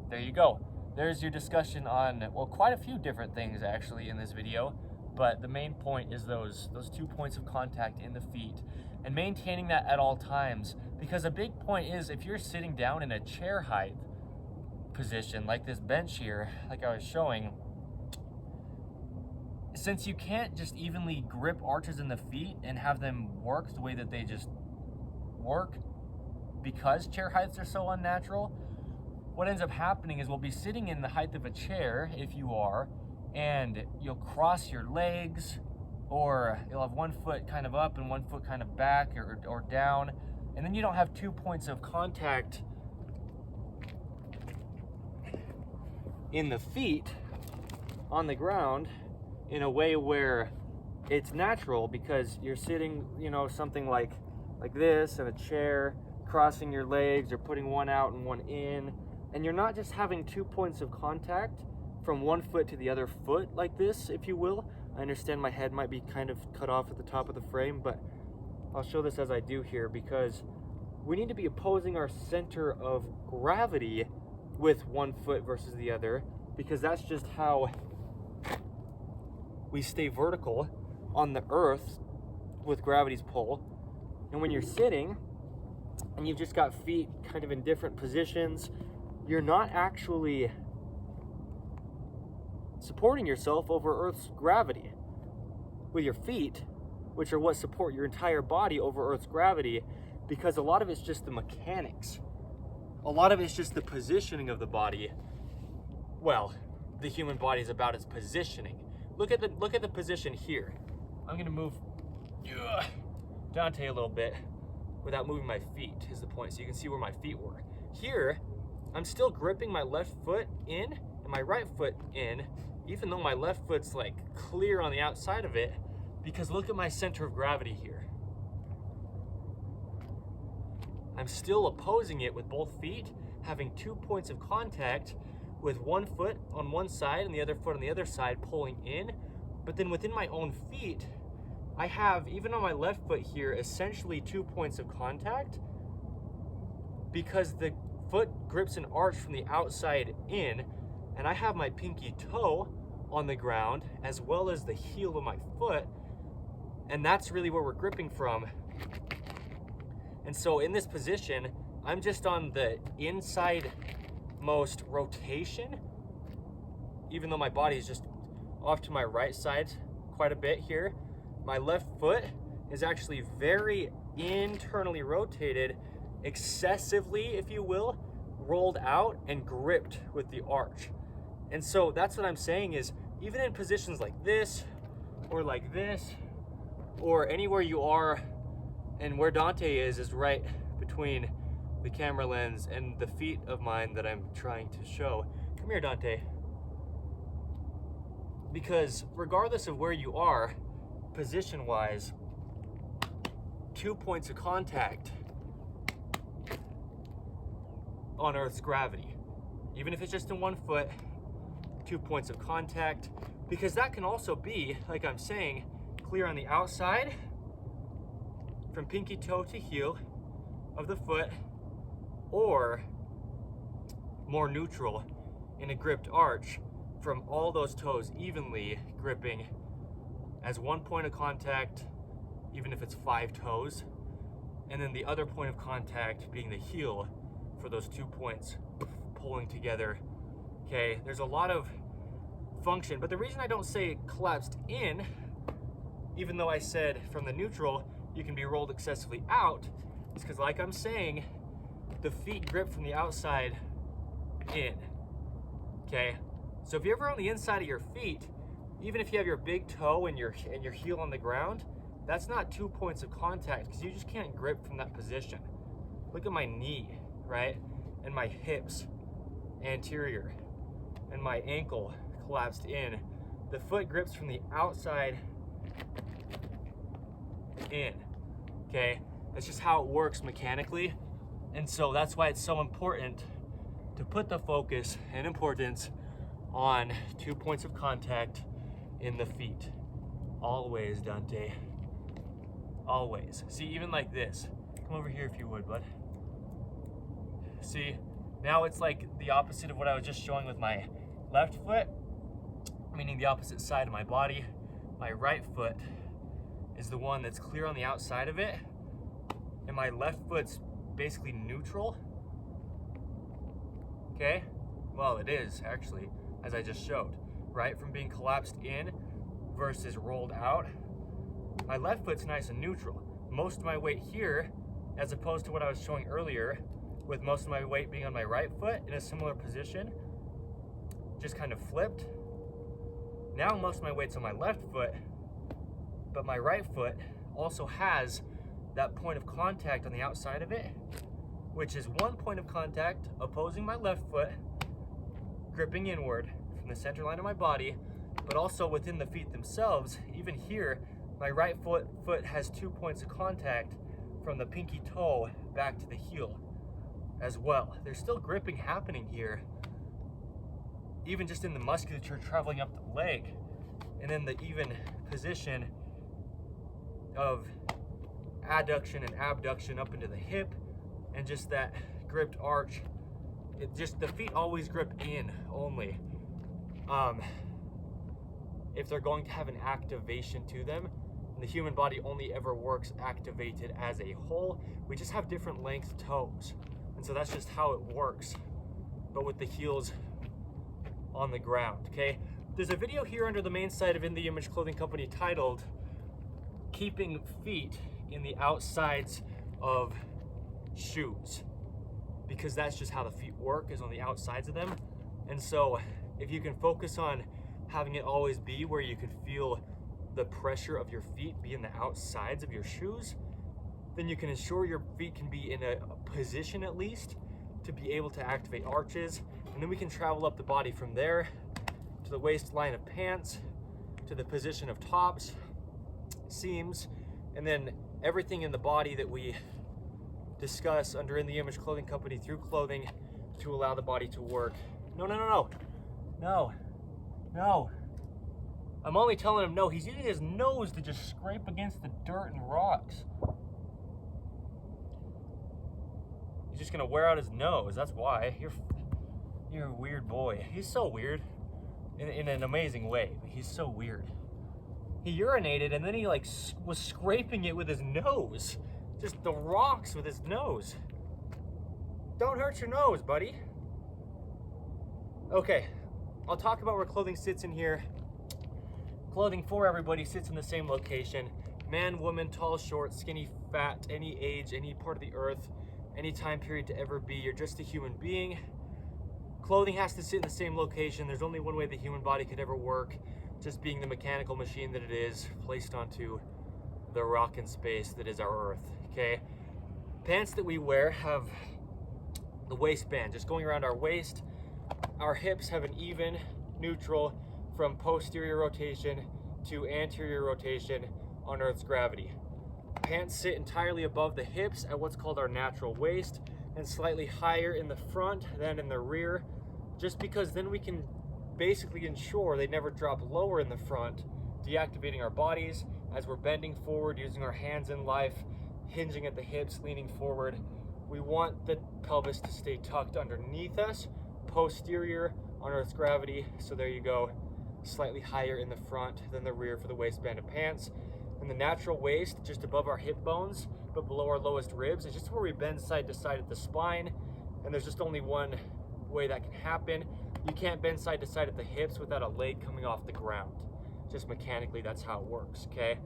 there you go. There's your discussion on, well, quite a few different things actually in this video, but the main point is those 2 points of contact in the feet and maintaining that at all times, because a big point is if you're sitting down in a chair height position like this bench here, like I was showing, since you can't just evenly grip arches in the feet and have them work the way that they just work, because chair heights are so unnatural, what ends up happening is we'll be sitting in the height of a chair, if you are, and you'll cross your legs, or you'll have 1 foot kind of up and 1 foot kind of back or down, and then you don't have 2 points of contact in the feet on the ground in a way where it's natural, because you're sitting, you know, something like this in a chair, crossing your legs or putting one out and one in, and you're not just having 2 points of contact from 1 foot to the other foot like this, if you will. I understand my head might be kind of cut off at the top of the frame, but I'll show this as I do here, because we need to be opposing our center of gravity with 1 foot versus the other, because that's just how we stay vertical on the earth with gravity's pull. And when you're sitting and you've just got feet kind of in different positions, you're not actually supporting yourself over Earth's gravity with your feet, which are what support your entire body over Earth's gravity, because a lot of it's just the mechanics. A lot of it's just the positioning of the body. Well, the human body is about its positioning. Look at the position here. I'm gonna move Dante a little bit without moving my feet is the point, so you can see where my feet were. Here, I'm still gripping my left foot in and my right foot in, even though my left foot's like clear on the outside of it, because look at my center of gravity here. I'm still opposing it with both feet, having 2 points of contact, with 1 foot on one side and the other foot on the other side pulling in. But then within my own feet, I have, even on my left foot here, essentially 2 points of contact, because the foot grips an arch from the outside in, and I have my pinky toe on the ground as well as the heel of my foot, and that's really where we're gripping from. And so in this position, I'm just on the inside most rotation, even though my body is just off to my right side quite a bit here. My left foot is actually very internally rotated, excessively, if you will, rolled out and gripped with the arch. And so that's what I'm saying is, even in positions like this, or anywhere you are, and where Dante is right between the camera lens and the feet of mine that I'm trying to show. Come here, Dante. Because regardless of where you are, position-wise, 2 points of contact on Earth's gravity. Even if it's just in 1 foot, 2 points of contact, because that can also be, like I'm saying, clear on the outside from pinky toe to heel of the foot, or more neutral in a gripped arch from all those toes evenly gripping as one point of contact, even if it's 5 toes, and then the other point of contact being the heel for those 2 points pulling together. Okay, there's a lot of function, but the reason I don't say collapsed in, even though I said from the neutral you can be rolled excessively out, is because, like I'm saying, the feet grip from the outside in. Okay, so if you're ever on the inside of your feet, even if you have your big toe and your heel on the ground, that's not 2 points of contact, because you just can't grip from that position. Look at my knee, right? And my hips anterior, and my ankle collapsed in. The foot grips from the outside in. Okay, that's just how it works mechanically. And so that's why it's so important to put the focus and importance on 2 points of contact in the feet. Always, Dante. Always. See, even like this. Come over here if you would, bud. See, now it's like the opposite of what I was just showing with my left foot, meaning the opposite side of my body. My right foot is the one that's clear on the outside of it, and my left foot's basically neutral. Okay? Well, it is actually, as I just showed, right? From being collapsed in versus rolled out. My left foot's nice and neutral. Most of my weight here, as opposed to what I was showing earlier, with most of my weight being on my right foot in a similar position, just kind of flipped. Now most of my weight's on my left foot, but my right foot also has that point of contact on the outside of it, which is 1 point of contact opposing my left foot, gripping inward from the center line of my body, but also within the feet themselves. Even here, my right foot has 2 points of contact from the pinky toe back to the heel as well. There's still gripping happening here, even just in the musculature traveling up the leg, and in the even position of adduction and abduction up into the hip, and just that gripped arch. It just, the feet always grip in only. If they're going to have an activation to them, and the human body only ever works activated as a whole. We just have different length toes, and so that's just how it works, but with the heels on the ground. Okay, there's a video here under the main site of In The Image Clothing Company titled Keeping Feet in the Outsides of Shoes, because that's just how the feet work, is on the outsides of them. And so if you can focus on having it always be where you can feel the pressure of your feet be in the outsides of your shoes, then you can ensure your feet can be in a position at least to be able to activate arches. And then we can travel up the body from there to the waistline of pants, to the position of tops, seams, and then everything in the body that we discuss under In The Image Clothing Company through clothing to allow the body to work. No. I'm only telling him no. He's using his nose to just scrape against the dirt and rocks. He's just gonna wear out his nose. That's why. You're a weird boy. He's so weird in an amazing way. He's so weird. He urinated and then he like was scraping it with his nose. Just the rocks with his nose. Don't hurt your nose, buddy. Okay, I'll talk about where clothing sits in here. Clothing for everybody sits in the same location. Man, woman, tall, short, skinny, fat, any age, any part of the earth, any time period to ever be. You're just a human being. Clothing has to sit in the same location. There's only one way the human body could ever work, just being the mechanical machine that it is, placed onto the rock and space that is our earth, okay? Pants that we wear have the waistband just going around our waist. Our hips have an even, neutral, from posterior rotation to anterior rotation on Earth's gravity. Pants sit entirely above the hips at what's called our natural waist, and slightly higher in the front than in the rear, just because then we can basically ensure they never drop lower in the front, deactivating our bodies as we're bending forward, using our hands in life, hinging at the hips, leaning forward. We want the pelvis to stay tucked underneath us, posterior on Earth's gravity. So there you go, slightly higher in the front than the rear for the waistband of pants. And the natural waist, just above our hip bones, but below our lowest ribs, is just where we bend side to side at the spine. And there's just only one way that can happen. You can't bend side to side at the hips without a leg coming off the ground. Just mechanically, that's how it works, okay?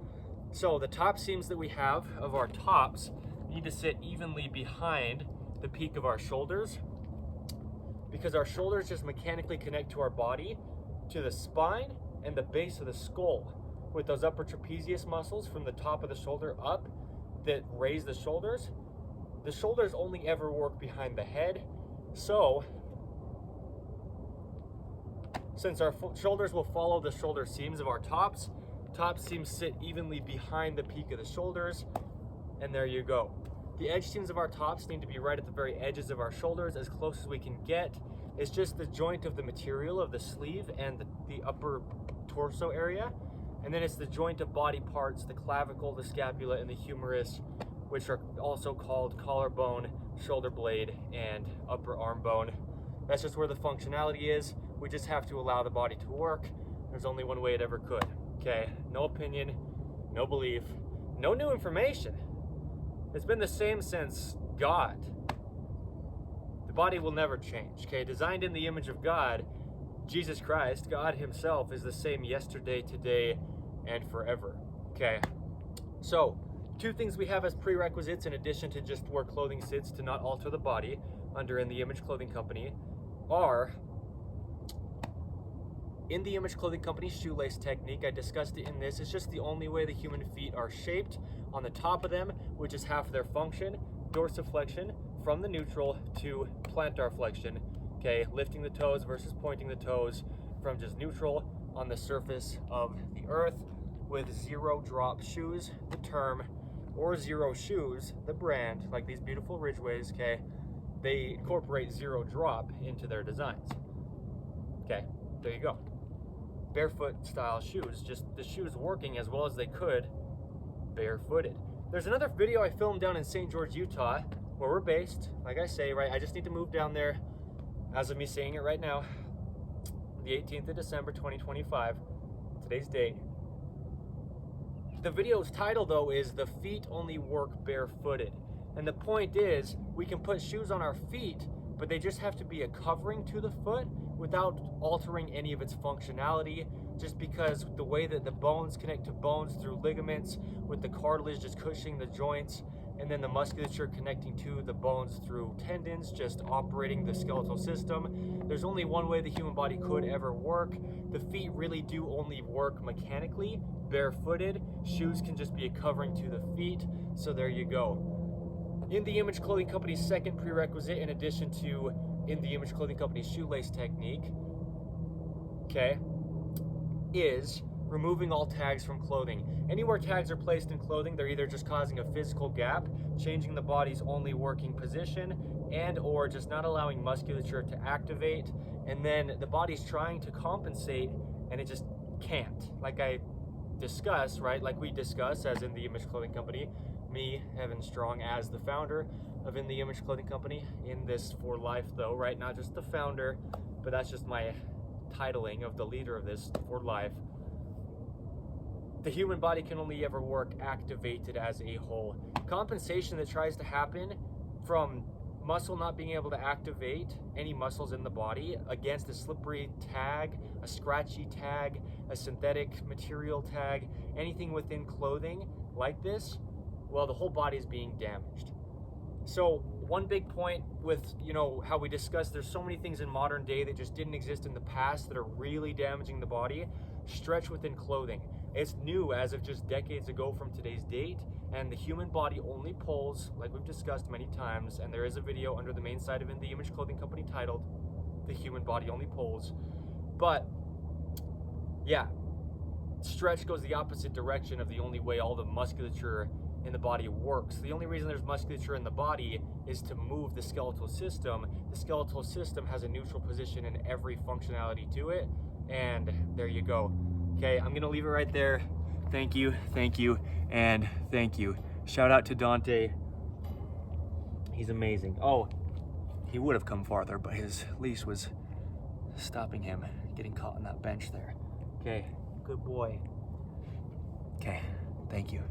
So the top seams that we have of our tops need to sit evenly behind the peak of our shoulders, because our shoulders just mechanically connect to our body, to the spine and the base of the skull, with those upper trapezius muscles from the top of the shoulder up that raise the shoulders. The shoulders only ever work behind the head. So since our shoulders will follow the shoulder seams of our tops, top seams sit evenly behind the peak of the shoulders, and there you go. The edge seams of our tops need to be right at the very edges of our shoulders, as close as we can get. It's just the joint of the material of the sleeve and the upper torso area. And then it's the joint of body parts, the clavicle, the scapula, and the humerus, which are also called collarbone, shoulder blade, and upper arm bone. That's just where the functionality is. We just have to allow the body to work. There's only one way it ever could, okay? No opinion, no belief, no new information. It's been the same since God. The body will never change, okay? Designed in the image of God, Jesus Christ, God himself, is the same yesterday, today, and forever, okay? So, two things we have as prerequisites in addition to just where clothing sits to not alter the body under In the Image Clothing Company are In the Image Clothing Company shoelace technique. I discussed it in this. It's just the only way the human feet are shaped. On the top of them, which is half their function, dorsiflexion from the neutral to plantar flexion, okay, lifting the toes versus pointing the toes from just neutral on the surface of the earth, with zero drop shoes, the term, or zero shoes, the brand, like these beautiful Ridgeways, okay, they incorporate zero drop into their designs. Okay, there you go. Barefoot style shoes, just the shoes working as well as they could barefooted. There's another video I filmed down in St. George, Utah, where we're based. Like I say, right, I just need to move down there as of me saying it right now, the 18th of December, 2025, today's date. The video's title, though, is The Feet Only Work Barefooted. And the point is, we can put shoes on our feet, but they just have to be a covering to the foot without altering any of its functionality, just because the way that the bones connect to bones through ligaments, with the cartilage just cushioning the joints, and then the musculature connecting to the bones through tendons, just operating the skeletal system. There's only one way the human body could ever work. The feet really do only work mechanically, barefooted. Shoes can just be a covering to the feet, so there you go. In the Image Clothing Company's second prerequisite, in addition to In the Image Clothing Company's shoelace technique, okay, is removing all tags from clothing. Anywhere tags are placed in clothing, they're either just causing a physical gap, changing the body's only working position, and or just not allowing musculature to activate, and then the body's trying to compensate and it just can't. Like I discuss, right, like we discuss as In the Image Clothing Company, me, Evan Strong, as the founder of In the Image Clothing Company, in this for life though, right, not just the founder, but that's just my titling of the leader of this for life. The human body can only ever work activated as a whole. Compensation that tries to happen from muscle not being able to activate any muscles in the body against a slippery tag, a scratchy tag, a synthetic material tag, anything within clothing like this, well, the whole body is being damaged. So one big point with, you know, how we discussed there's so many things in modern day that just didn't exist in the past that are really damaging the body. Stretch within clothing. It's new as of just decades ago from today's date, and the human body only pulls, like we've discussed many times, and there is a video under the main side of In the Image Clothing Company titled The Human Body Only Pulls. But yeah, stretch goes the opposite direction of the only way all the musculature in the body works. The only reason there's musculature in the body is to move the skeletal system. The skeletal system has a neutral position in every functionality to it, and there you go. Okay, I'm gonna leave it right there. thank you, and thank you. Shout out to Dante. He's amazing. Oh, he would have come farther, but his leash was stopping him getting caught on that bench there. Okay, good boy. Okay, thank you.